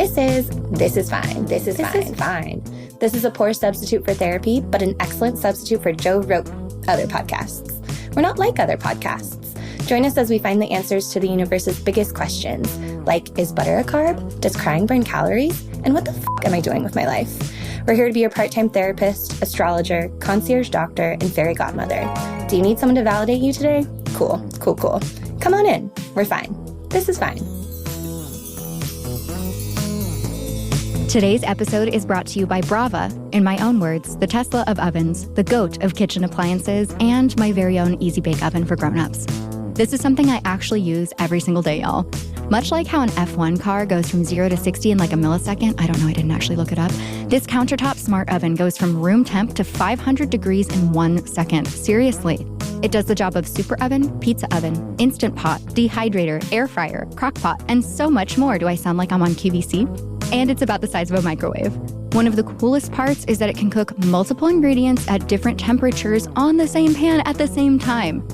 This is fine. This is fine. This is a poor substitute for therapy, but an excellent substitute for Joe Rogan other podcasts. We're not like other podcasts. Join us as we find the answers to the universe's biggest questions, like, is butter a carb? Does crying burn calories? And what the f*** am I doing with my life? We're here to be your part-time therapist, astrologer, concierge doctor, and fairy godmother. Do you need someone to validate you today? Cool. Come on in. We're fine. This is fine. Today's episode is brought to you by Brava, in my own words, the Tesla of ovens, the GOAT of kitchen appliances, and my very own Easy Bake Oven for grown-ups. This is something I actually use every single day, y'all. Much like how an F1 car goes from 0 to 60 in like a millisecond, I don't know, I didn't actually look it up, this countertop smart oven goes from room temp to 500 degrees in 1 second. Seriously. It does the job of super oven, pizza oven, instant pot, dehydrator, air fryer, crock pot, and so much more. Do I sound like I'm on QVC? And it's about the size of a microwave. One of the coolest parts is that it can cook multiple ingredients at different temperatures on the same pan at the same time.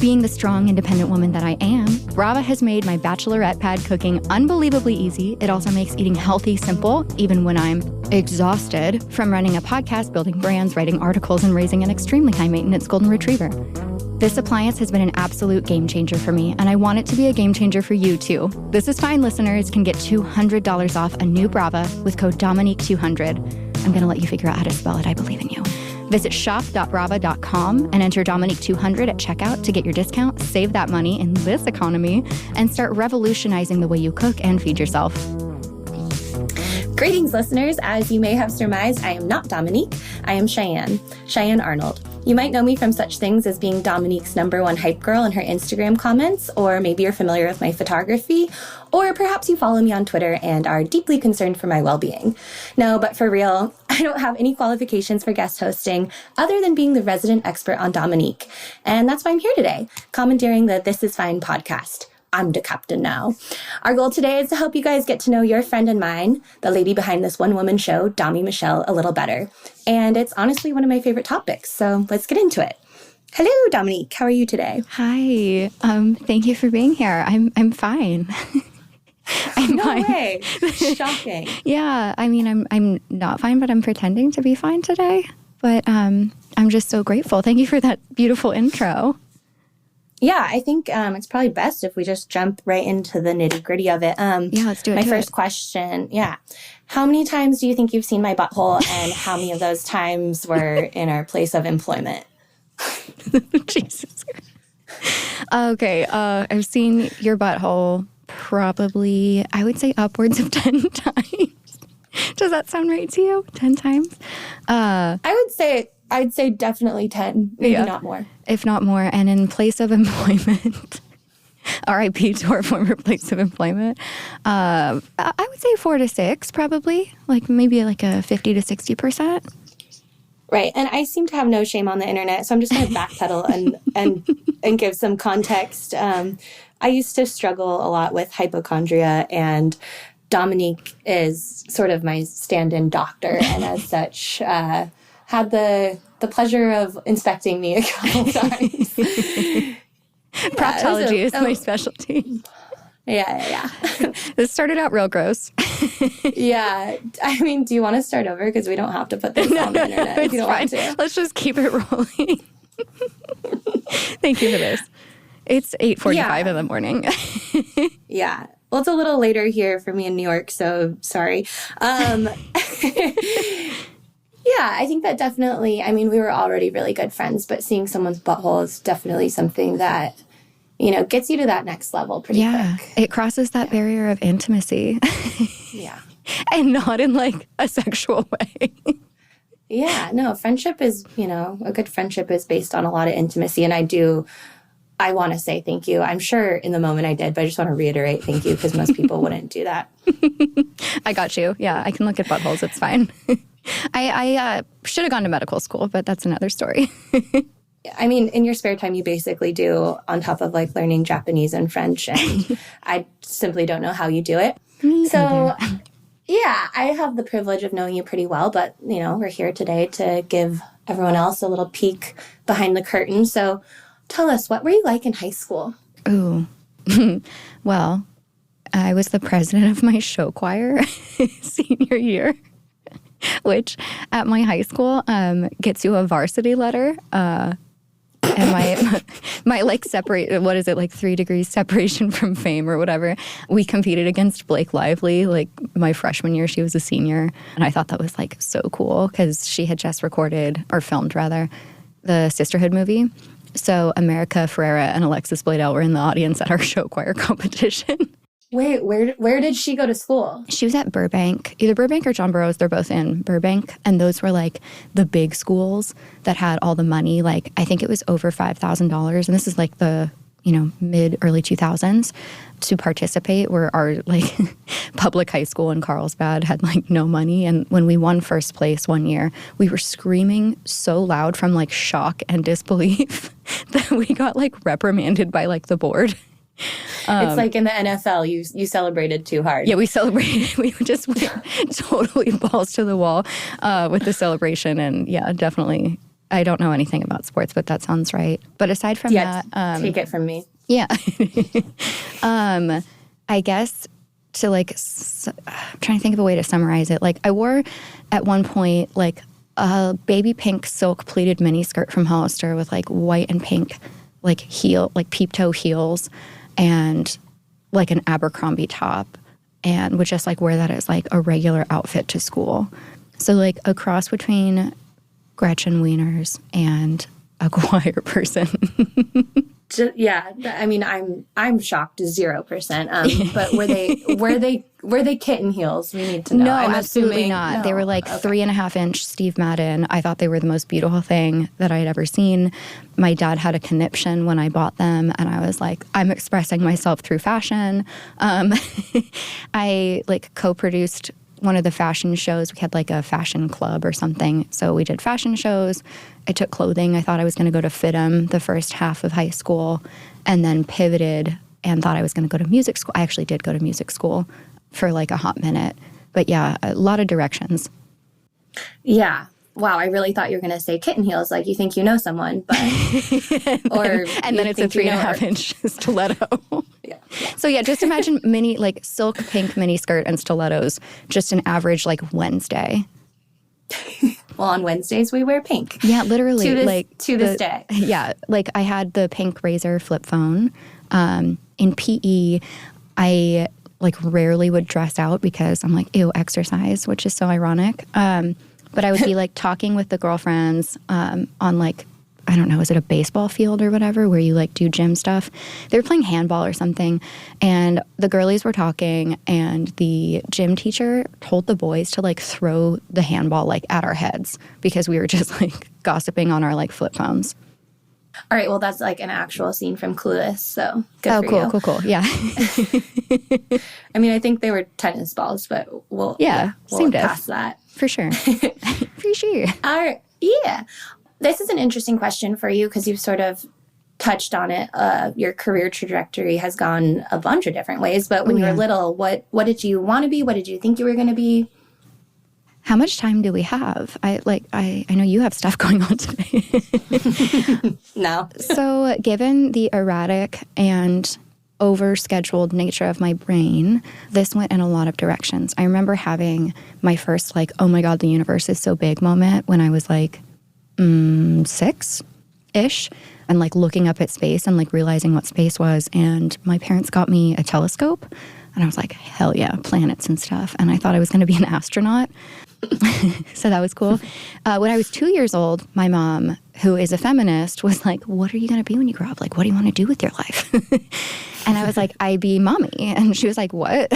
Being the strong, independent woman that I am, Brava has made my bachelorette pad cooking unbelievably easy. It also makes eating healthy simple, even when I'm exhausted from running a podcast, building brands, writing articles, and raising an extremely high-maintenance golden retriever. This appliance has been an absolute game changer for me, and I want it to be a game changer for you too. This Is Fine listeners can get $200 off a new Brava with code Dominique200. I'm going to let you figure out how to spell it. I believe in you. Visit shop.brava.com and enter Dominique200 at checkout to get your discount, save that money in this economy, and start revolutionizing the way you cook and feed yourself. Greetings, listeners. As you may have surmised, I am not Dominique. I am Cheyenne Arnold. You might know me from such things as being Dominique's #1 hype girl in her Instagram comments, or maybe you're familiar with my photography, or perhaps you follow me on Twitter and are deeply concerned for my well-being. No, but for real, I don't have any qualifications for guest hosting other than being the resident expert on Dominique. And that's why I'm here today, commandeering the This Is Fine podcast. I'm the captain now. Our goal today is to help you guys get to know your friend and mine, the lady behind this one-woman show, Dommy Michelle, a little better. And it's honestly one of my favorite topics, so let's get into it. Hello, Dominique. How are you today? Hi. Thank you for being here. I'm fine. No way. Shocking. Yeah. I mean, I'm not fine, but I'm pretending to be fine today. But I'm just so grateful. Thank you for that beautiful intro. Yeah, I think it's probably best if we just jump right into the nitty-gritty of it. Yeah, let's do it. My first question, how many times do you think you've seen my butthole, and how many of those times were in our place of employment? Jesus. Okay, I've seen your butthole probably, I would say, upwards of 10 times. Does that sound right to you? 10 times? I'd say definitely 10, maybe not more. If not more. And in place of employment, RIP to our former place of employment, I would say 4 to 6 probably, like maybe like a 50 to 60%. Right. And I seem to have no shame on the internet, so I'm just going to backpedal and give some context. I used to struggle a lot with hypochondria, and Dominique is sort of my stand-in doctor, and as such, had the pleasure of inspecting me a couple times. Proctology is my specialty. Yeah. This started out real gross. Yeah. I mean, do you want to start over? Because we don't have to put this on the internet if you don't want to. Let's just keep it rolling. Thank you for this. It's 8:45 in the morning. Yeah. Well, it's a little later here for me in New York, so sorry. Yeah, I think that definitely, I mean, we were already really good friends, but seeing someone's butthole is definitely something that, gets you to that next level pretty quick. It crosses that barrier of intimacy. Yeah. And not in like a sexual way. Yeah, no, friendship is, a good friendship is based on a lot of intimacy. And I want to say thank you. I'm sure in the moment I did, but I just want to reiterate thank you because most people wouldn't do that. I got you. Yeah, I can look at buttholes. It's fine. I should have gone to medical school, but that's another story. I mean, in your spare time, you basically do on top of like learning Japanese and French. And I simply don't know how you do it. So, yeah, I have the privilege of knowing you pretty well. But, we're here today to give everyone else a little peek behind the curtain. So tell us, what were you like in high school? Ooh. Well, I was the president of my show choir senior year, which at my high school gets you a varsity letter. And my like separate, what is it, like 3 degrees separation from fame or whatever. We competed against Blake Lively, like my freshman year. She was a senior. And I thought that was like so cool because she had just recorded, or filmed rather, the Sisterhood movie. So America Ferrera and Alexis Bledel were in the audience at our show choir competition. Wait, where did she go to school? She was at Burbank, either Burbank or John Burroughs. They're both in Burbank. And those were like the big schools that had all the money. Like, I think it was over $5,000. And this is like the, mid, early 2000s to participate, where our like public high school in Carlsbad had like no money. And when we won first place one year, we were screaming so loud from like shock and disbelief that we got like reprimanded by like the board. It's like in the NFL, you celebrated too hard. Yeah, we celebrated. We just went totally balls to the wall with the celebration. And yeah, definitely, I don't know anything about sports, but that sounds right. But aside from that... take it from me. Yeah. I guess to like... I'm trying to think of a way to summarize it. Like, I wore at one point like a baby pink silk pleated miniskirt from Hollister with like white and pink like peep toe heels, and like an Abercrombie top, and would just like wear that as like a regular outfit to school. So like a cross between Gretchen Wieners and a choir person. Yeah, I mean, I'm shocked 0%. But were they kitten heels? We need to know. No, I'm absolutely not. No. They were like 3.5-inch Steve Madden. I thought they were the most beautiful thing that I had ever seen. My dad had a conniption when I bought them, and I was like, I'm expressing myself through fashion. I like co-produced one of the fashion shows. We had like a fashion club or something. So we did fashion shows. I took clothing. I thought I was going to go to FITM the first half of high school, and then pivoted and thought I was going to go to music school. I actually did go to music school for like a hot minute. But yeah, a lot of directions. Yeah. Wow, I really thought you were going to say kitten heels, like you think you know someone, but and then it's a 3.5-inch stiletto. Yeah. So yeah, just imagine mini like silk pink mini skirt and stilettos, just an average like Wednesday. Well, on Wednesdays we wear pink. Yeah, literally. To this day. Yeah, like I had the pink Razor flip phone. In PE, I like rarely would dress out because I'm like, ew, exercise, which is so ironic. But I would be like talking with the girlfriends on like, I don't know, is it a baseball field or whatever where you like do gym stuff? They were playing handball or something, and the girlies were talking, and the gym teacher told the boys to like throw the handball like at our heads because we were just like gossiping on our like flip phones. All right, well, that's like an actual scene from Clueless, so good for you. Cool. Yeah. I mean, I think they were tennis balls, but we'll seemed past that. For sure. For sure. All right, yeah. This is an interesting question for you because you've sort of touched on it. Your career trajectory has gone a bunch of different ways, but when you were little, what did you want to be? What did you think you were going to be? How much time do we have? I know you have stuff going on today. No. So given the erratic and overscheduled nature of my brain, this went in a lot of directions. I remember having my first like, oh my God, the universe is so big moment when I was like 6-ish, and like looking up at space and like realizing what space was. And my parents got me a telescope, and I was like, hell yeah, planets and stuff. And I thought I was going to be an astronaut. So that was cool. When I was 2 years old, my mom, who is a feminist, was like, what are you going to be when you grow up? Like, what do you want to do with your life? And I was like, I be mommy. And she was like, what?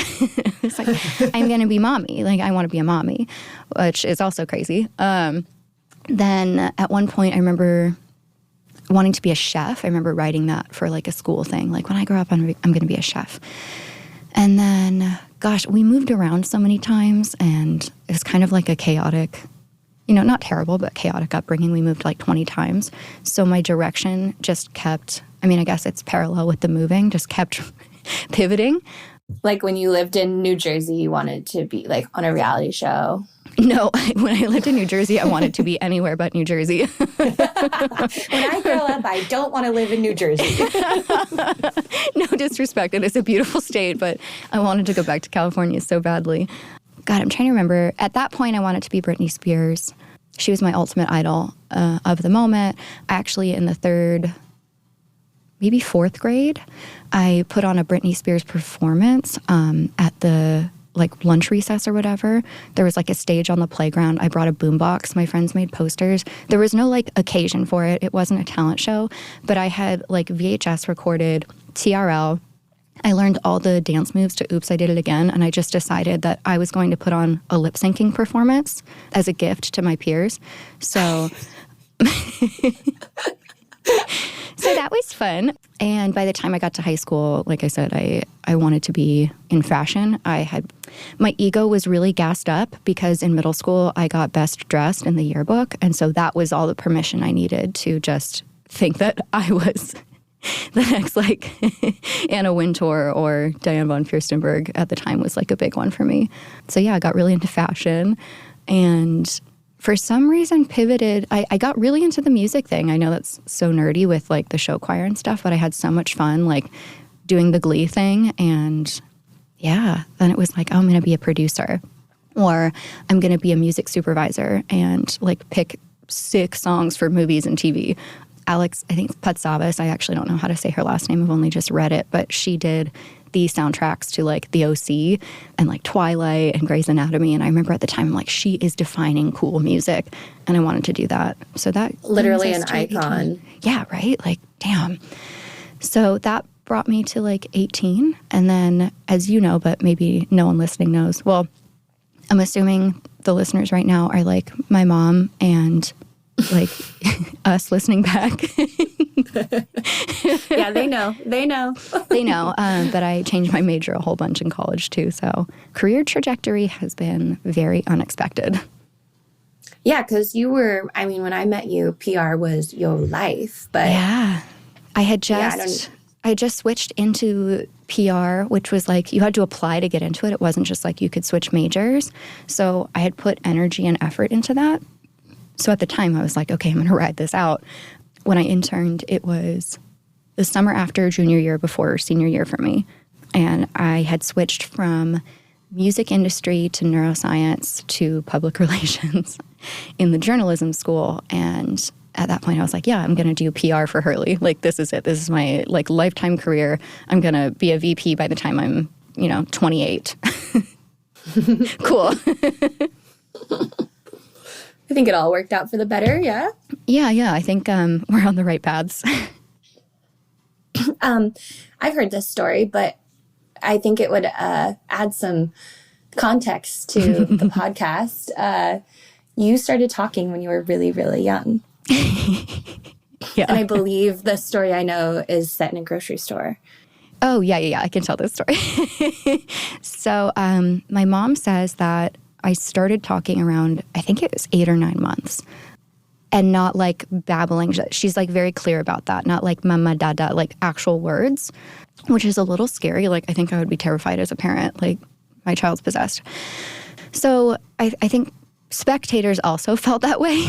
It's like, I'm going to be mommy. Like, I want to be a mommy, which is also crazy. Then at one point, I remember wanting to be a chef. I remember writing that for like a school thing. Like, when I grow up, I'm going to be a chef. And then, gosh, we moved around so many times, and it was kind of like a chaotic, not terrible, but chaotic upbringing. We moved like 20 times. So my direction just kept, I guess it's parallel with the moving, just kept pivoting. Like when you lived in New Jersey, you wanted to be like on a reality show. No, when I lived in New Jersey, I wanted to be anywhere but New Jersey. When I grow up, I don't want to live in New Jersey. No disrespect. It is a beautiful state, but I wanted to go back to California so badly. God, I'm trying to remember. At that point, I wanted to be Britney Spears. She was my ultimate idol of the moment. Actually, in the third, maybe fourth grade, I put on a Britney Spears performance at the lunch recess or whatever. There was a stage on the playground. I brought a boombox. My friends made posters. There was no occasion for it. It wasn't a talent show, but I had VHS recorded TRL. I learned all the dance moves to Oops, I Did It Again, and I just decided that I was going to put on a lip syncing performance as a gift to my peers. So So that was fun. And by the time I got to high school, like I said, I wanted to be in fashion. My ego was really gassed up because in middle school, I got best dressed in the yearbook. And so that was all the permission I needed to just think that I was the next Anna Wintour or Diane von Furstenberg at the time was a big one for me. So yeah, I got really into fashion and for some reason pivoted. I got really into the music thing. I know that's so nerdy with the show choir and stuff, but I had so much fun doing the Glee thing. And yeah, then it was oh, I'm going to be a producer or I'm going to be a music supervisor and pick 6 songs for movies and TV. Alex, I think Patsavas, I actually don't know how to say her last name. I've only just read it, but she did the soundtracks to The OC and Twilight and Grey's Anatomy. And I remember at the time, she is defining cool music. And I wanted to do that. So that literally an icon. 18. Yeah, right? Damn. So that brought me to 18. And then, as you know, but maybe no one listening knows, well, I'm assuming the listeners right now are my mom and us listening back. Yeah, they know. They know. They know. But I changed my major a whole bunch in college too. So career trajectory has been very unexpected. Yeah, because when I met you, PR was your life. But yeah, I had just switched into PR, which was you had to apply to get into it. It wasn't just you could switch majors. So I had put energy and effort into that. So at the time, I was okay, I'm going to ride this out. When I interned, it was the summer after junior year before senior year for me. And I had switched from music industry to neuroscience to public relations in the journalism school. And at that point, I was yeah, I'm going to do PR for Hurley. This is it. This is my lifetime career. I'm going to be a VP by the time I'm, 28. Cool. I think it all worked out for the better, yeah? Yeah. I think we're on the right paths. I've heard this story, but I think it would add some context to the podcast. You started talking when you were really, really young. Yeah. And I believe the story I know is set in a grocery store. Oh, yeah. I can tell this story. So my mom says that I started talking around, I think it was 8 or 9 months. And not babbling. She's very clear about that. Not mama, dada, actual words, which is a little scary. I think I would be terrified as a parent. My child's possessed. So I think spectators also felt that way.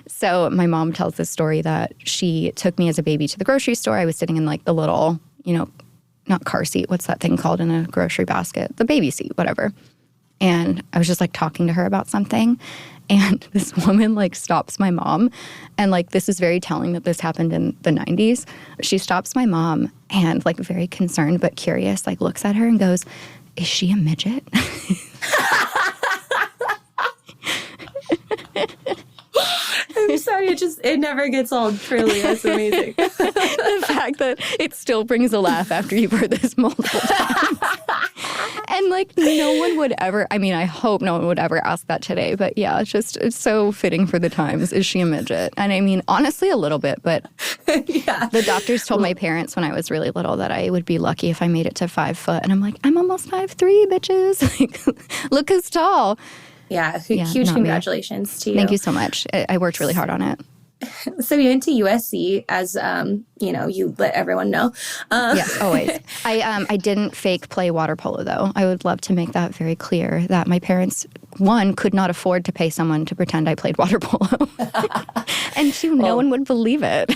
So my mom tells this story that she took me as a baby to the grocery store. I was sitting in the little, not car seat. What's that thing called in a grocery basket? The baby seat, whatever. And I was just talking to her about something. And this woman stops my mom. And this is very telling that this happened in the 90s. She stops my mom and very concerned but curious, looks at her and goes, "Is she a midget?" I'm sorry, it never gets old, truly. That's amazing. The fact that it still brings a laugh after you've heard this multiple times. And no one would ever, I hope no one would ever ask that today. But yeah, it's so fitting for the times. Is she a midget? And honestly, a little bit. But yeah. The doctors told my parents when I was really little that I would be lucky if I made it to 5 foot. And I'm I'm almost 5'3", bitches. Look who's tall. Yeah, huge congratulations to you. Thank you so much. I worked really hard on it. So you went to USC, as you let everyone know. Yes, always. I didn't fake play water polo, though. I would love to make that very clear that my parents, one, could not afford to pay someone to pretend I played water polo. And two, no one would believe it.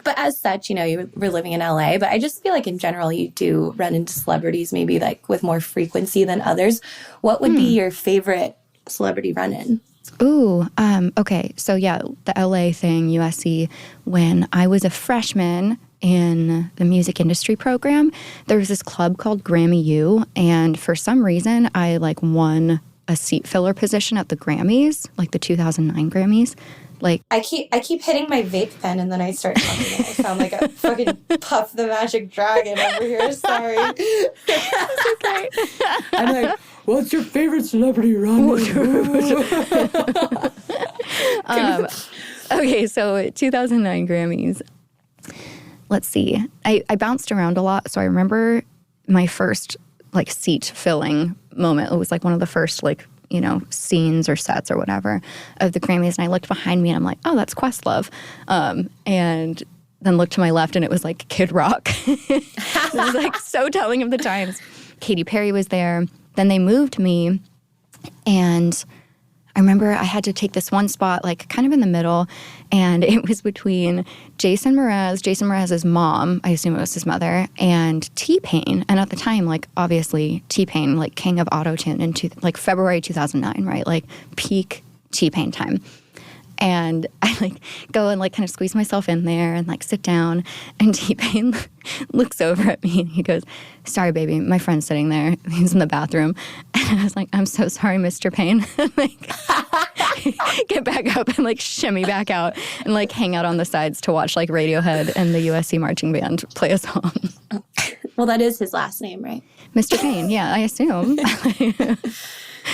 But as such, you were living in LA. But I just feel like in general, you do run into celebrities maybe like with more frequency than others. What would be your favorite celebrity run-in? Ooh, okay. So yeah, the LA thing, USC, when I was a freshman in the music industry program, there was this club called Grammy U, and for some reason, I won a seat filler position at the Grammys, like the 2009 Grammys. I keep hitting my vape pen and then I start talking and I sound like a fucking Puff the Magic Dragon over here. Sorry. It's okay. I'm like, what's your favorite celebrity run? Okay, so 2009 Grammys. Let's see. I bounced around a lot, so I remember my first seat filling moment. It was one of the first scenes or sets or whatever of the Grammys, and I looked behind me and I'm like, oh, that's Questlove, and then looked to my left and it was Kid Rock. It was so telling of the times. Katy Perry was there. Then they moved me, and I remember I had to take this one spot kind of in the middle, and it was between Jason Mraz's mom, I assume it was his mother, and T-Pain. And at the time, obviously T-Pain, king of autotune in February 2009, right? Peak T-Pain time. And I go and kind of squeeze myself in there and sit down, and T-Pain looks over at me and he goes, sorry, baby, my friend's sitting there. He's in the bathroom. And I was like, I'm so sorry, Mr. Payne. Get back up and shimmy back out and hang out on the sides to watch Radiohead and the USC marching band play a song. Well, that is his last name, right? Mr. Payne, yeah, I assume.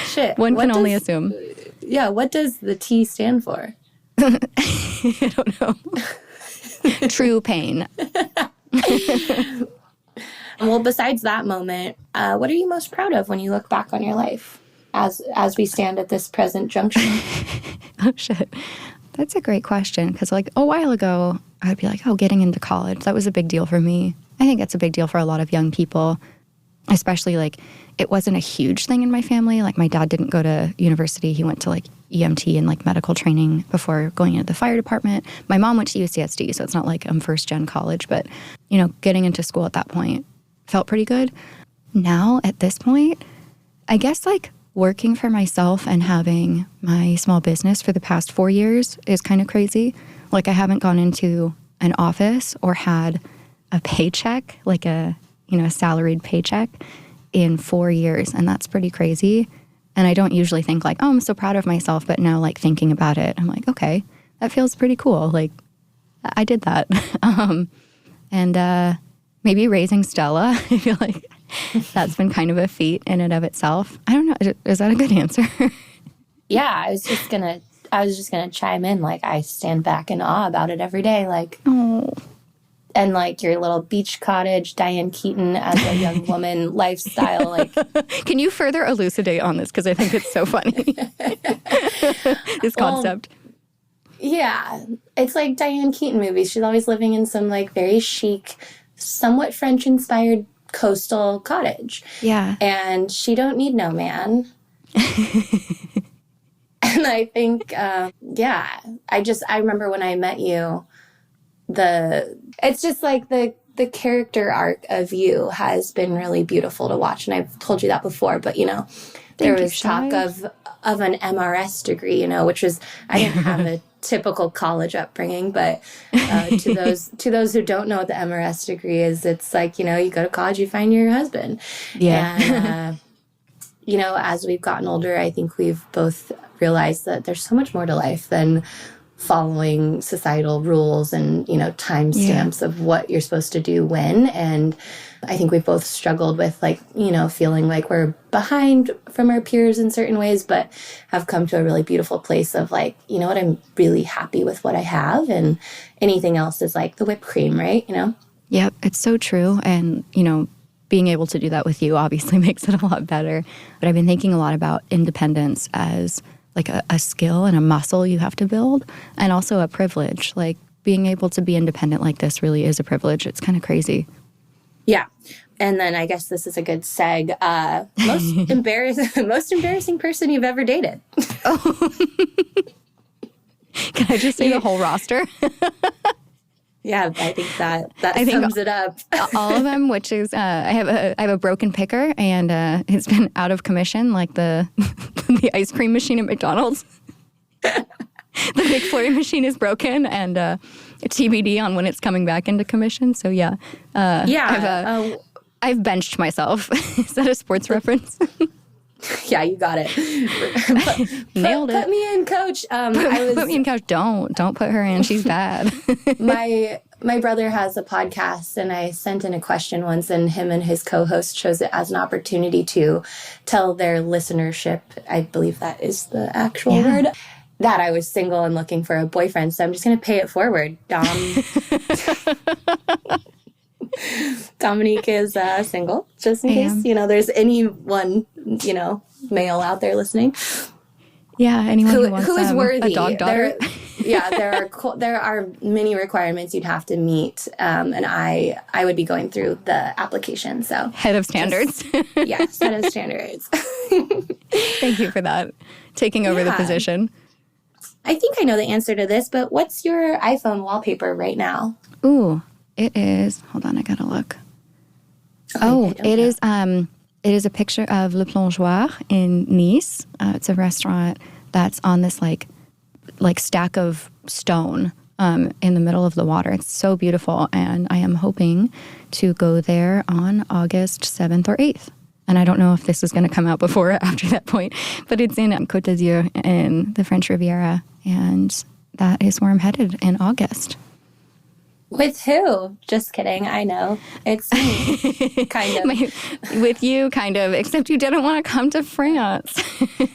Shit. One can only assume. Yeah, what does the T stand for? I don't know. True pain. Well, besides that moment, what are you most proud of when you look back on your life as we stand at this present juncture? Oh, shit. That's a great question, because a while ago, I'd be getting into college. That was a big deal for me. I think that's a big deal for a lot of young people, especially it wasn't a huge thing in my family. My dad didn't go to university. He went to EMT and medical training before going into the fire department. My mom went to UCSD, so it's not I'm first gen college, but getting into school at that point felt pretty good. Now at this point, I guess working for myself and having my small business for the past 4 years is kind of crazy. I haven't gone into an office or had a paycheck, a salaried paycheck in 4 years, and that's pretty crazy. And I don't usually think oh, I'm so proud of myself, but now thinking about it, I'm okay, that feels pretty cool. I did that. And maybe raising Stella, I feel that's been kind of a feat in and of itself. I don't know, is that a good answer? Yeah, I was just gonna chime in. I stand back in awe about it every day. Oh. And your little beach cottage, Diane Keaton as a young woman lifestyle. Can you further elucidate on this? Because I think it's so funny. This concept. Yeah. It's Diane Keaton movies. She's always living in some very chic, somewhat French-inspired coastal cottage. Yeah. And she don't need no man. And I think, I remember when I met you, it's just the character arc of you has been really beautiful to watch. And I've told you that before, but there was talk of an MRS degree, which was, I didn't have a typical college upbringing, but to those who don't know what the MRS degree is, it's you go to college, you find your husband. Yeah. And, as we've gotten older, I think we've both realized that there's so much more to life than following societal rules and, timestamps of what you're supposed to do when. And I think we've both struggled with feeling we're behind from our peers in certain ways, but have come to a really beautiful place of you know what, I'm really happy with what I have, and anything else is the whipped cream, right? Yep, it's so true. And, being able to do that with you obviously makes it a lot better. But I've been thinking a lot about independence as like a skill and a muscle you have to build, and also a privilege. Like being able to be independent like this really is a privilege. It's kind of crazy. Yeah. And then I guess this is a good seg. Most embarrassing person you've ever dated. Oh. Can I just say the whole roster? Yeah, I think that sums it up. All of them, which is I have a broken picker, and it's been out of commission, like the the ice cream machine at McDonald's. The McFlurry machine is broken, and TBD on when it's coming back into commission. So yeah, I've benched myself. Is that a sports reference? Yeah, you got it. Nailed it. Put me in, coach. Put me in, coach. Don't put her in. She's bad. My brother has a podcast, and I sent in a question once, and him and his co-host chose it as an opportunity to tell their listenership, I believe that is the actual word, that I was single and looking for a boyfriend. So I'm just going to pay it forward. Dominique is single, just in case, there's anyone, male out there listening. Yeah, anyone who wants is worthy. A dog daughter. There are many requirements you'd have to meet, and I would be going through the application. So head of standards. Yes, head of standards. Thank you for that, taking over the position. I think I know the answer to this, but what's your iPhone wallpaper right now? Ooh, it is. Hold on, I gotta look. It is a picture of Le Plongeoir in Nice. It's a restaurant that's on this like stack of stone in the middle of the water. It's so beautiful, and I am hoping to go there on August 7th or 8th. And I don't know if this is going to come out before or after that point, but it's in Côte d'Azur in the French Riviera, and that is where I'm headed in August. With who? Just kidding. I know. It's me, kind of. With you, kind of, except you didn't want to come to France.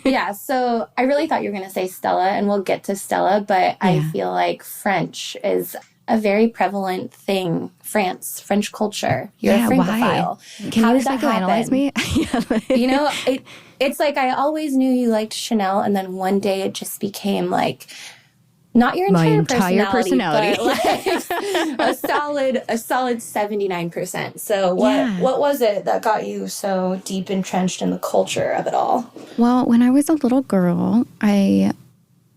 Yeah, so I really thought you were going to say Stella, and we'll get to Stella, but I feel like French is a very prevalent thing. French culture. You're a Francophile. Why? Can you psychoanalyze me? It's like I always knew you liked Chanel, and then one day it just became like... Not your entire personality. But like a solid 79%. So what was it that got you so deep entrenched in the culture of it all? Well, when I was a little girl, I,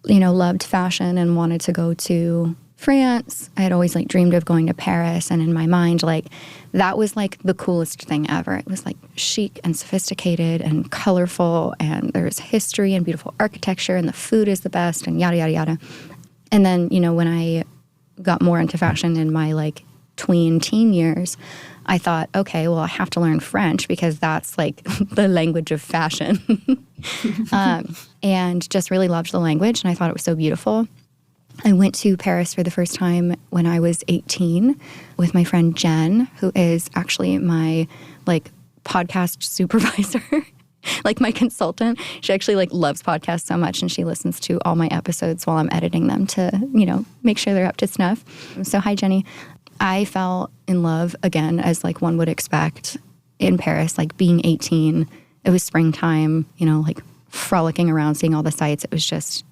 loved fashion and wanted to go to France. I had always dreamed of going to Paris, and in my mind, that was the coolest thing ever. It was chic and sophisticated and colorful, and there's history and beautiful architecture, and the food is the best, and yada yada yada. And then, when I got more into fashion in my teen years, I thought, okay, well, I have to learn French because that's the language of fashion. And just really loved the language, and I thought it was so beautiful. I went to Paris for the first time when I was 18 with my friend Jen, who is actually my podcast supervisor. My consultant. She actually loves podcasts so much, and she listens to all my episodes while I'm editing them to, make sure they're up to snuff. So hi, Jenny. I fell in love again, as one would expect in Paris, being 18. It was springtime, frolicking around, seeing all the sights. It was just,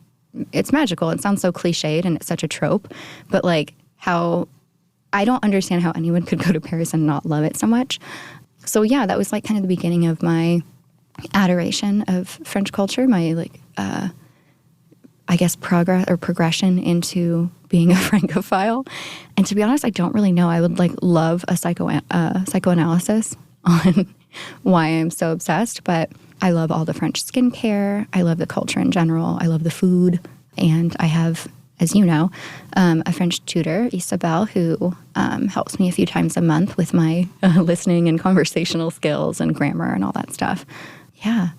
it's magical. It sounds so cliched and it's such a trope, but how I don't understand how anyone could go to Paris and not love it so much. So yeah, that was kind of the beginning of my adoration of French culture, my I guess progression into being a Francophile. And to be honest, I don't really know. I would love a psychoanalysis on why I'm so obsessed, but I love all the French skincare. I love the culture in general. I love the food. And I have, as you know, a French tutor, Isabelle, who helps me a few times a month with my listening and conversational skills and grammar and all that stuff. Yeah.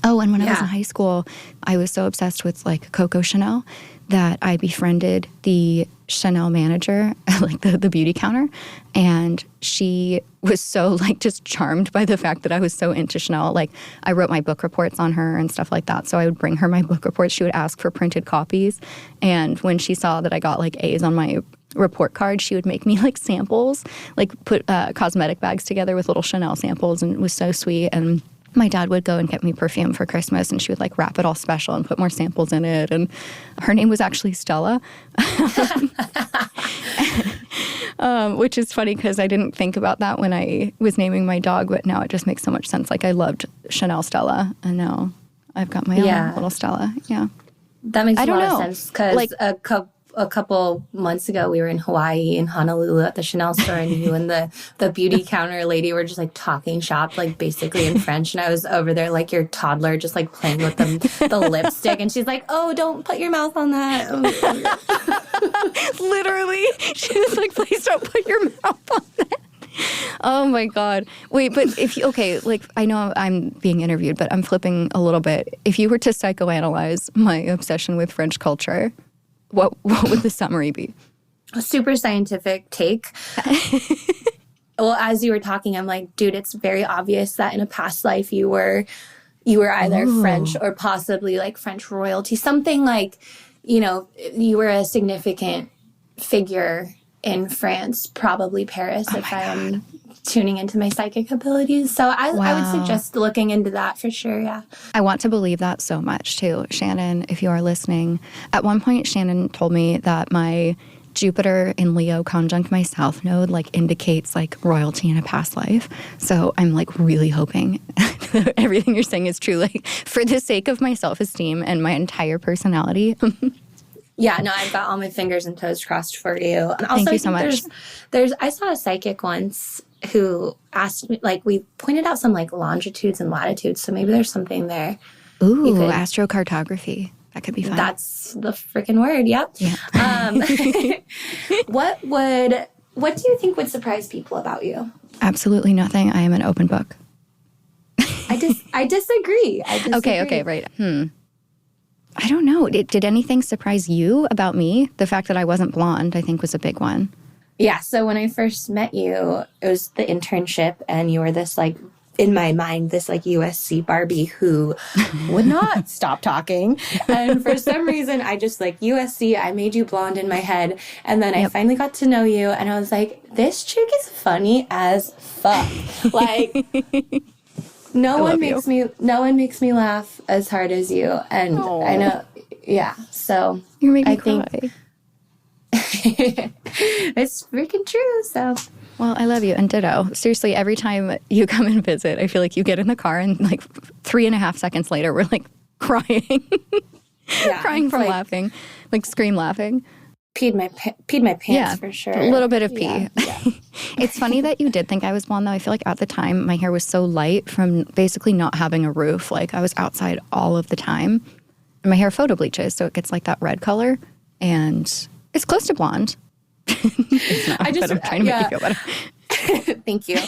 Oh, and when I was in high school, I was so obsessed with Coco Chanel that I befriended the Chanel manager at the beauty counter. And she was so just charmed by the fact that I was so into Chanel. I wrote my book reports on her and stuff like that. So I would bring her my book reports. She would ask for printed copies. And when she saw that I got A's on my report card, she would make me samples, put cosmetic bags together with little Chanel samples, and it was so sweet. And My dad would go and get me perfume for Christmas, and she would like wrap it all special and put more samples in it. And her name was actually Stella, which is funny because I didn't think about that when I was naming my dog, but now it just makes so much sense. Like I loved Chanel Stella, and now I've got my own little Stella. Yeah. That makes a lot of sense because like, a couple months ago, we were in Hawaii in Honolulu at the Chanel store, and you and the beauty counter lady were just like talking shop, like basically in French. And I was over there like your toddler, just like playing with the lipstick. And she's like, "Oh, don't put your mouth on that." Literally, she was like, "Please don't put your mouth on that." Oh my God. Wait, but like I know I'm being interviewed, but I'm flipping a little bit. If you were to psychoanalyze my obsession with French culture, what would the summary be? A super scientific take. Well, as you were talking, I'm like, dude, it's very obvious that in a past life you were either French or possibly like French royalty. Something like, you were a significant figure in France, probably Paris, if I am tuning into my psychic abilities. So I would suggest looking into that for sure, yeah. I want to believe that so much, too. Shannon, if you are listening, at one point, Shannon told me that my Jupiter in Leo conjunct my South Node, like, indicates, like, royalty in a past life. So I'm, like, really hoping everything you're saying is true, like, for the sake of my self-esteem and my entire personality. Yeah, no, I've got all my fingers and toes crossed for you. And also, thank you so much. I saw a psychic once who asked me, like, we pointed out some, like, longitudes and latitudes, so maybe there's something there. Ooh, astrocartography. That could be fun. That's the freaking word, yep. Yeah. What do you think would surprise people about you? Absolutely nothing. I am an open book. I disagree. Okay, right. I don't know. Did anything surprise you about me? The fact that I wasn't blonde, I think, was a big one. Yeah, so when I first met you, it was the internship, and you were this, like, in my mind, this, like, USC Barbie who would not stop talking. And for some reason, I just, like, USC, I made you blonde in my head. And then I finally got to know you, and I was like, this chick is funny as fuck. Like... No one makes me laugh as hard as you, and I know, yeah. So you're making me cry. It's freaking true. So, well, I love you, and ditto. Seriously, every time you come and visit, I feel like you get in the car, and like 3.5 seconds later, we're like crying, crying from laughing, like scream laughing. Peed my pants for sure. A little bit of pee. Yeah. It's funny that you did think I was blonde, though. I feel like at the time, my hair was so light from basically not having a roof. Like, I was outside all of the time. And my hair photo bleaches, so it gets like that red color. And it's close to blonde. It's not, but I'm trying to make you feel better. Thank you.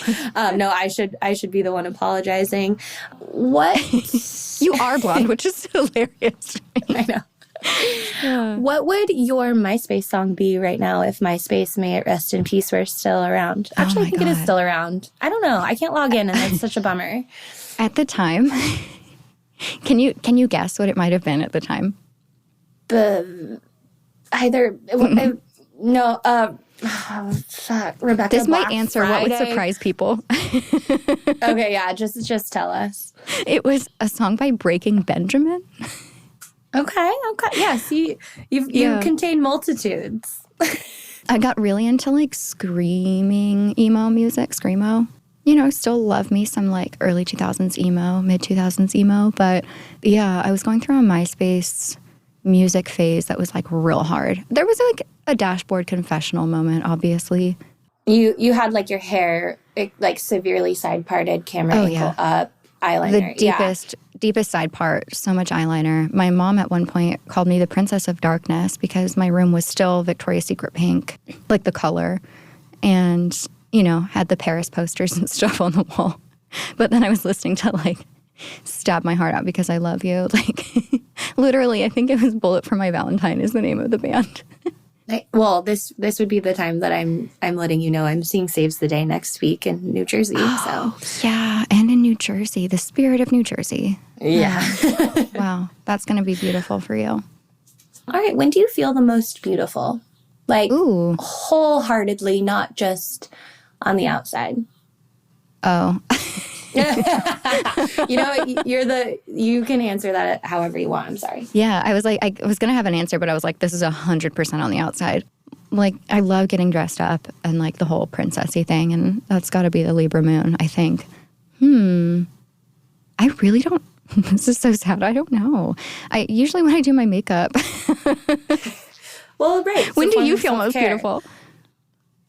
No, I should be the one apologizing. What? You are blonde, which is hilarious. I know. Yeah. What would your MySpace song be right now if MySpace, may it rest in peace, were still around? Actually, I think it is still around. I don't know. I can't log in, and it's such a bummer. At the time, can you guess what it might have been at the time? Rebecca. This might answer Friday. What would surprise people. Okay, yeah, just tell us. It was a song by Breaking Benjamin. Okay. Yeah, see, you contain multitudes. I got really into, like, screaming emo music, screamo. Still love me some, like, early 2000s emo, mid-2000s emo. But, yeah, I was going through a MySpace music phase that was, like, real hard. There was, like, a dashboard confessional moment, obviously. You had, like, your hair, like, severely side-parted, camera angle up, eyeliner. The deepest side part, so much eyeliner. My mom at one point called me the Princess of Darkness because my room was still Victoria's Secret pink, like the color, and, had the Paris posters and stuff on the wall. But then I was listening to, like, Stab My Heart Out Because I Love You. Like, literally, I think it was Bullet for My Valentine is the name of the band. Well, this would be the time that I'm letting you know I'm seeing Saves the Day next week in New Jersey. Yeah, and in New Jersey, the spirit of New Jersey. Yeah. Wow, that's going to be beautiful for you. All right, when do you feel the most beautiful? Like, wholeheartedly, not just on the outside. Oh. You can answer that however you want. I'm sorry. Yeah, I was going to have an answer, but I was like, this is 100% on the outside. Like, I love getting dressed up and like the whole princessy thing, and that's got to be the Libra moon, I think. I really don't. This is so sad. I don't know. Usually when I do my makeup. Well, right. When do you feel most beautiful?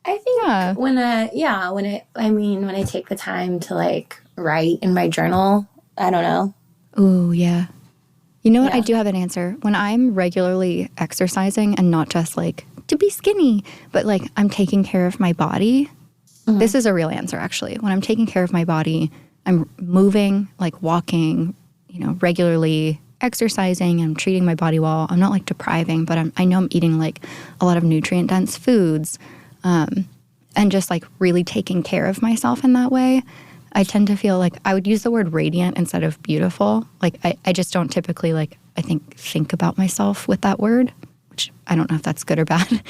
I think when I take the time to like write in my journal. I don't know. Ooh, yeah. You know what? I do have an answer. When I'm regularly exercising and not just like to be skinny, but like I'm taking care of my body. This is a real answer, actually. When I'm taking care of my body, I'm moving, like walking, regularly exercising and treating my body well. I'm not like depriving, but I know I'm eating like a lot of nutrient dense foods, and just like really taking care of myself in that way. I tend to feel like I would use the word radiant instead of beautiful. Like I just don't typically think about myself with that word, which I don't know if that's good or bad.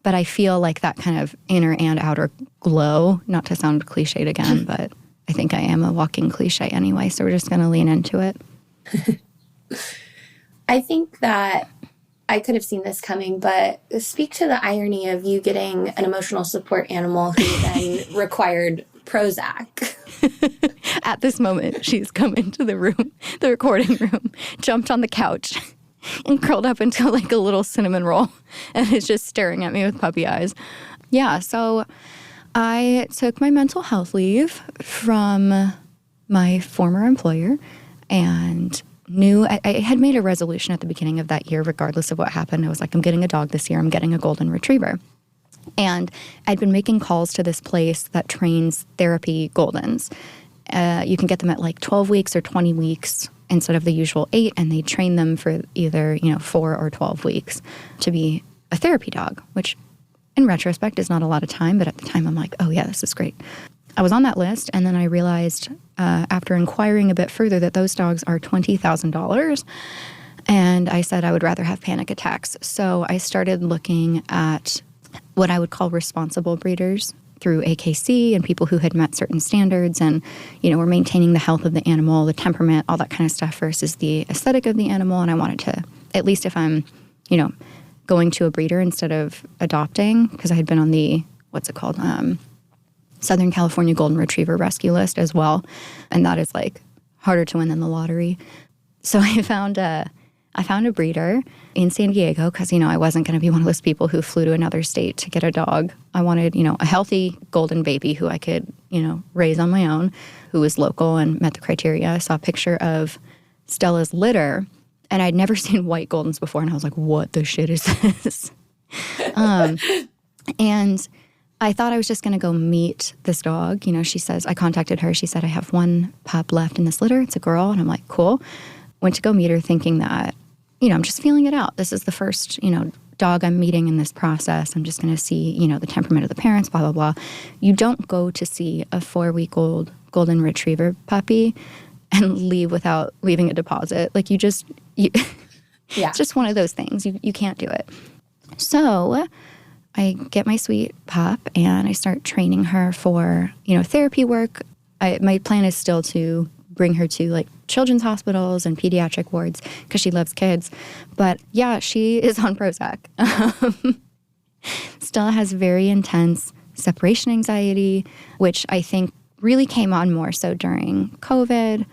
But I feel like that kind of inner and outer glow, not to sound cliched again, but I think I am a walking cliche anyway, so we're just going to lean into it. I think that I could have seen this coming, but speak to the irony of you getting an emotional support animal who then required Prozac. At this moment, she's come into the room, the recording room, jumped on the couch, and curled up into like a little cinnamon roll and is just staring at me with puppy eyes. Yeah, so I took my mental health leave from my former employer and knew I had made a resolution at the beginning of that year, regardless of what happened. I was like, I'm getting a dog this year. I'm getting a golden retriever. And I'd been making calls to this place that trains therapy Goldens. You can get them at like 12 weeks or 20 weeks instead of the usual 8, and they train them for either 4 or 12 weeks to be a therapy dog, which in retrospect is not a lot of time, but at the time I'm like, oh yeah, this is great. I was on that list, and then I realized after inquiring a bit further that those dogs are $20,000, and I said I would rather have panic attacks. So I started looking at what I would call responsible breeders through AKC and people who had met certain standards and, were maintaining the health of the animal, the temperament, all that kind of stuff versus the aesthetic of the animal. And I wanted to, at least if I'm, going to a breeder instead of adopting, because I had been on the, Southern California Golden Retriever Rescue List as well. And that is like harder to win than the lottery. So I found a breeder in San Diego because, I wasn't going to be one of those people who flew to another state to get a dog. I wanted, a healthy golden baby who I could, raise on my own, who was local and met the criteria. I saw a picture of Stella's litter, and I'd never seen white Goldens before, and I was like, what the shit is this? And I thought I was just going to go meet this dog. She says, I contacted her. She said, I have one pup left in this litter. It's a girl. And I'm like, cool. Went to go meet her thinking that, I'm just feeling it out. This is the first, dog I'm meeting in this process. I'm just going to see, the temperament of the parents, blah, blah, blah. You don't go to see a 4-week-old golden retriever puppy and leave without leaving a deposit. Like yeah. It's just one of those things. You can't do it. So I get my sweet pup and I start training her for, therapy work. My plan is still to bring her to like children's hospitals and pediatric wards because she loves kids. But yeah, she is on Prozac. Stella has very intense separation anxiety, which I think really came on more so during COVID.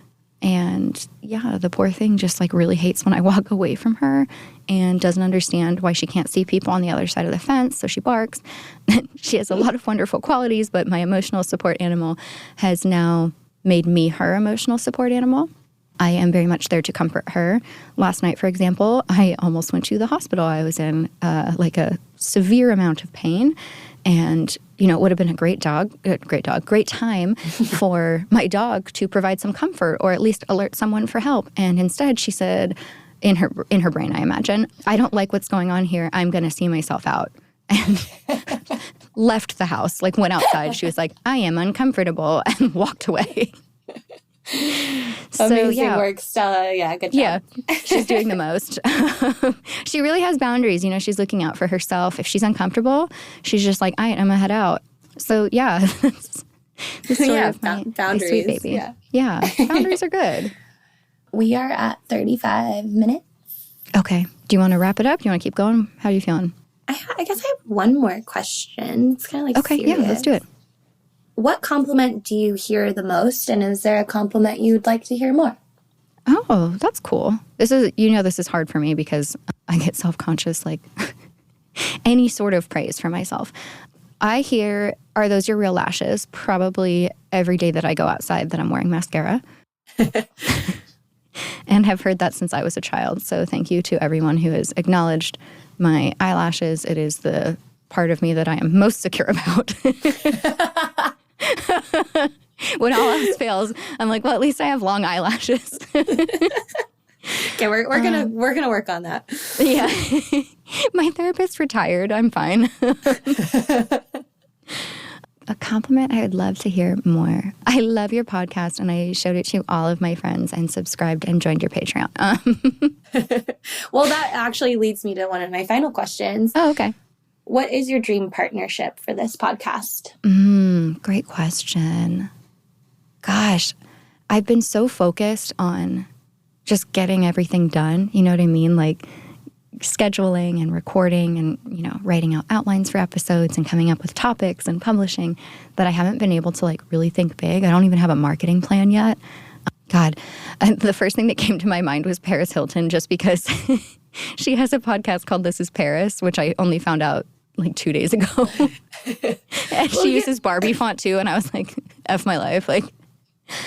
And yeah, the poor thing just like really hates when I walk away from her and doesn't understand why she can't see people on the other side of the fence. So she barks. She has a lot of wonderful qualities, but my emotional support animal has now made me her emotional support animal. I am very much there to comfort her. Last night, for example, I almost went to the hospital. I was in like a severe amount of pain. And, it would have been a great time for my dog to provide some comfort or at least alert someone for help. And instead she said, in her brain, I imagine, I don't like what's going on here. I'm going to see myself out. And left the house, like went outside. She was like, I am uncomfortable, and walked away. Amazing work, Stella. Yeah, good job. Yeah, she's doing the most. She really has boundaries. She's looking out for herself. If she's uncomfortable, she's just like, I'm going to head out. So yeah, It's sort yeah, of my boundaries. sweet baby. Yeah, boundaries are good. We are at 35 minutes. Okay. Do you want to wrap it up? Do you want to keep going? How are you feeling? I guess I have one more question. It's kind of like Okay, serious. yeah, let's do it. What compliment do you hear the most, and is there a compliment you'd like to hear more? Oh, that's cool. This is hard for me because I get self-conscious, like any sort of praise for myself. I hear, "Are those your real lashes?" probably every day that I go outside that I'm wearing mascara. And have heard that since I was a child. So thank you to everyone who has acknowledged my eyelashes. It is the part of me that I am most secure about. When all else fails, I'm like, well, at least I have long eyelashes. Okay, we're gonna work on that. Yeah. My therapist retired. I'm fine. A compliment I would love to hear more. I love your podcast, and I showed it to all of my friends and subscribed and joined your Patreon. Well, that actually leads me to one of my final questions. Oh, okay. What is your dream partnership for this podcast? Great question. Gosh, I've been so focused on just getting everything done. You know what I mean? Like scheduling and recording and, writing out outlines for episodes and coming up with topics and publishing that I haven't been able to really think big. I don't even have a marketing plan yet. God, the first thing that came to my mind was Paris Hilton, just because she has a podcast called This Is Paris, which I only found out 2 days ago. And she uses Barbie font too. And I was like, F my life.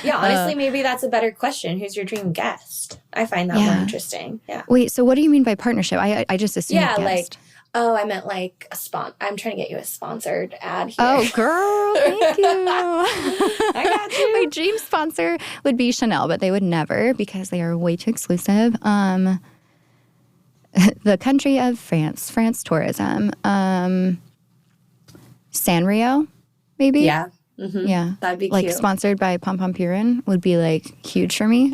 Yeah, honestly, maybe that's a better question. Who's your dream guest? I find that more interesting. Yeah. Wait, so what do you mean by partnership? I just assumed guest. I meant I'm trying to get you a sponsored ad here. Oh, girl, thank you. I got you. My dream sponsor would be Chanel, but they would never because they are way too exclusive. The country of France tourism. Sanrio, maybe? Yeah. Mm-hmm. Yeah. That'd be cute. Sponsored by Pom Pom Purin would be huge for me.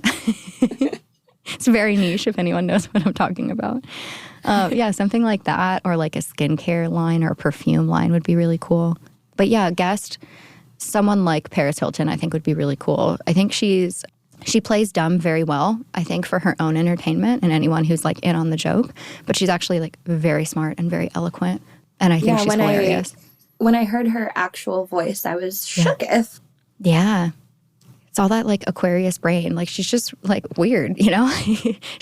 It's very niche if anyone knows what I'm talking about. Yeah, something like that, or a skincare line or a perfume line would be really cool. But yeah, guest, someone like Paris Hilton, I think would be really cool. I think she plays dumb very well, I think, for her own entertainment and anyone who's in on the joke. But she's actually very smart and very eloquent. And I think she's hilarious. When I heard her actual voice, I was shooketh. Yeah. It's all that Aquarius brain. She's just weird, She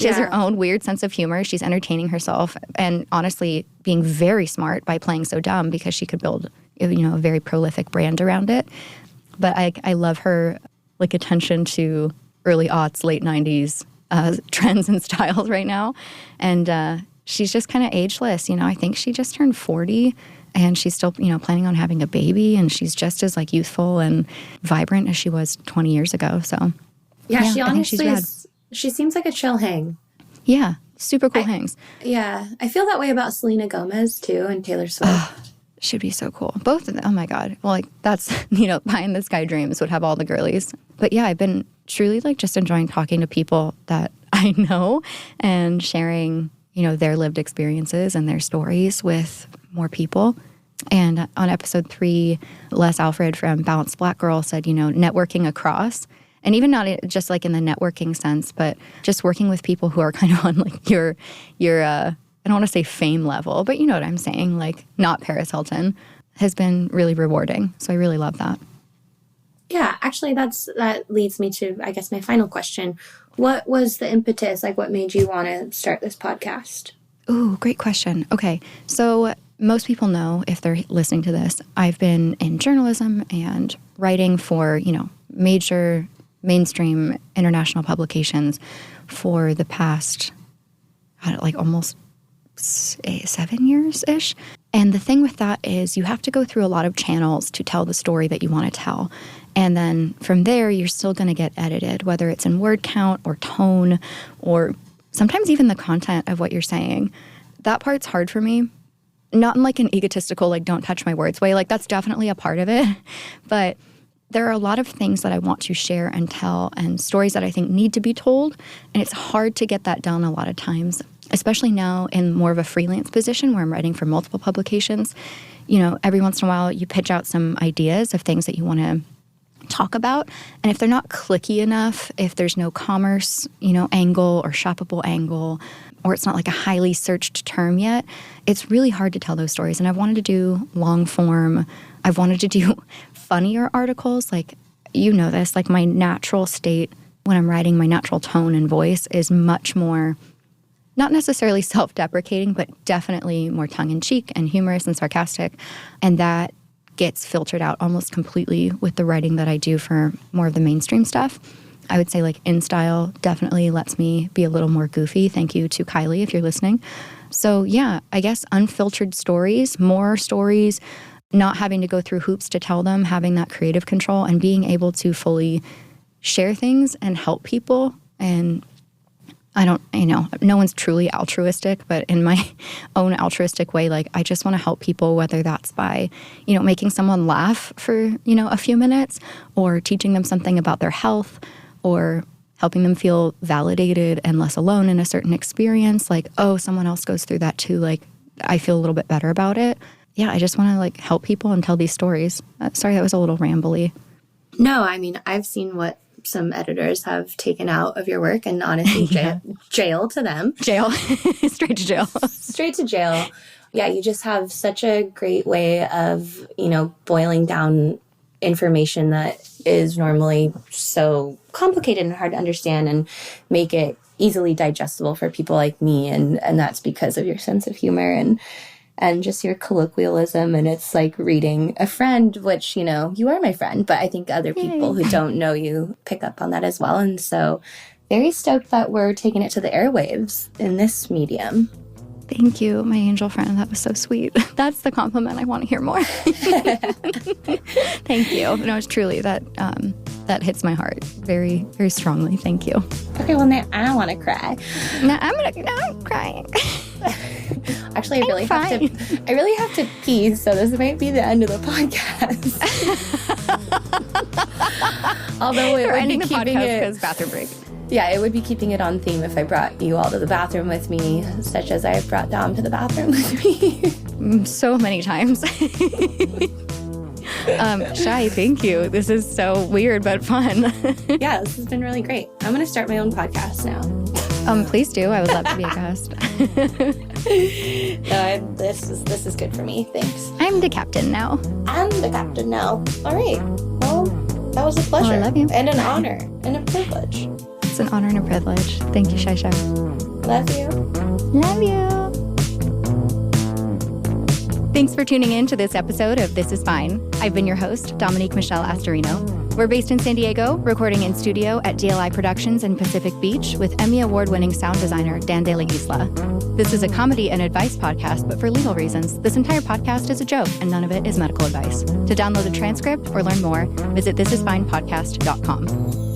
has her own weird sense of humor. She's entertaining herself and honestly being very smart by playing so dumb because she could build, a very prolific brand around it. But I love her attention to early aughts, late 90s trends and styles right now. And she's just kind of ageless. I think she just turned 40. And she's still, planning on having a baby, and she's just as youthful and vibrant as she was 20 years ago. So, yeah, she honestly she seems like a chill hang. Yeah, super cool hangs. Yeah, I feel that way about Selena Gomez too, and Taylor Swift. Should be so cool. Both of them. Oh my God. Well, that's pie in the sky dreams would have all the girlies. But yeah, I've been truly just enjoying talking to people that I know and sharing their lived experiences and their stories with more people. And on episode 3, Les Alfred from Balanced Black Girl said, networking across, and even not just in the networking sense, but just working with people who are kind of on your I don't want to say fame level, but you know what I'm saying, not Paris Hilton, has been really rewarding. So I really love that. Yeah, actually that leads me to, I guess, my final question. What was the impetus? What made you want to start this podcast? Ooh, great question. Okay. So most people know, if they're listening to this, I've been in journalism and writing for, major mainstream international publications for the past, almost 7 years-ish. And the thing with that is you have to go through a lot of channels to tell the story that you want to tell. And then from there, you're still going to get edited, whether it's in word count or tone or sometimes even the content of what you're saying. That part's hard for me. Not in an egotistical, don't touch my words way. That's definitely a part of it. But there are a lot of things that I want to share and tell and stories that I think need to be told. And it's hard to get that done a lot of times, especially now in more of a freelance position where I'm writing for multiple publications. Every once in a while you pitch out some ideas of things that you want to talk about. And if they're not clicky enough, if there's no commerce, angle or shoppable angle, or it's not like a highly searched term yet, it's really hard to tell those stories. And I've wanted to do long form. I've wanted to do funnier articles. Like, this, like my natural state when I'm writing, my natural tone and voice is much more, not necessarily self-deprecating, but definitely more tongue-in-cheek and humorous and sarcastic. And that gets filtered out almost completely with the writing that I do for more of the mainstream stuff. I would say like InStyle definitely lets me be a little more goofy. Thank you to Kylie if you're listening. So yeah, I guess unfiltered stories, more stories, not having to go through hoops to tell them, having that creative control and being able to fully share things and help people. And no one's truly altruistic, but in my own altruistic way, like I just want to help people, whether that's by, making someone laugh for, a few minutes or teaching them something about their health or helping them feel validated and less alone in a certain experience. Like, oh, someone else goes through that too. Like, I feel a little bit better about it. Yeah, I just want to like help people and tell these stories. Sorry, that was a little rambly. No, I mean, I've seen what some editors have taken out of your work, and honestly, jail to them. Jail. Straight to jail. Straight to jail. Yeah, you just have such a great way of, boiling down information that is normally so complicated and hard to understand and make it easily digestible for people like me. And that's because of your sense of humor and just your colloquialism. And it's like reading a friend, which, you are my friend, but I think other people who don't know you pick up on that as well. And so very stoked that we're taking it to the airwaves in this medium. Thank you, my angel friend. That was so sweet. That's the compliment I want to hear more. Thank you. No, it's truly that hits my heart very, very strongly. Thank you. Okay, well, now I want to cry. Now I'm crying. Actually, I really have to pee, so this might be the end of the podcast. Although it would be keeping it because bathroom break. Yeah, it would be keeping it on theme if I brought you all to the bathroom with me, such as I brought Dom to the bathroom with me. So many times. Shy, thank you. This is so weird but fun. Yeah, this has been really great. I'm going to start my own podcast now. Please do. I would love to be a guest. No, this is good for me. Thanks. I'm the captain now. I'm the captain now. All right. Well, that was a pleasure. Well, I love you. And an honor and a privilege. It's an honor and a privilege. Thank you, Shy Shy. Love you. Love you. Thanks for tuning in to this episode of This Is Fine. I've been your host, Dominique Michelle Astorino. We're based in San Diego, recording in studio at DLI Productions in Pacific Beach with Emmy Award-winning sound designer Dan De La Isla. This is a comedy and advice podcast, but for legal reasons, this entire podcast is a joke and none of it is medical advice. To download the transcript or learn more, visit thisisfinepodcast.com.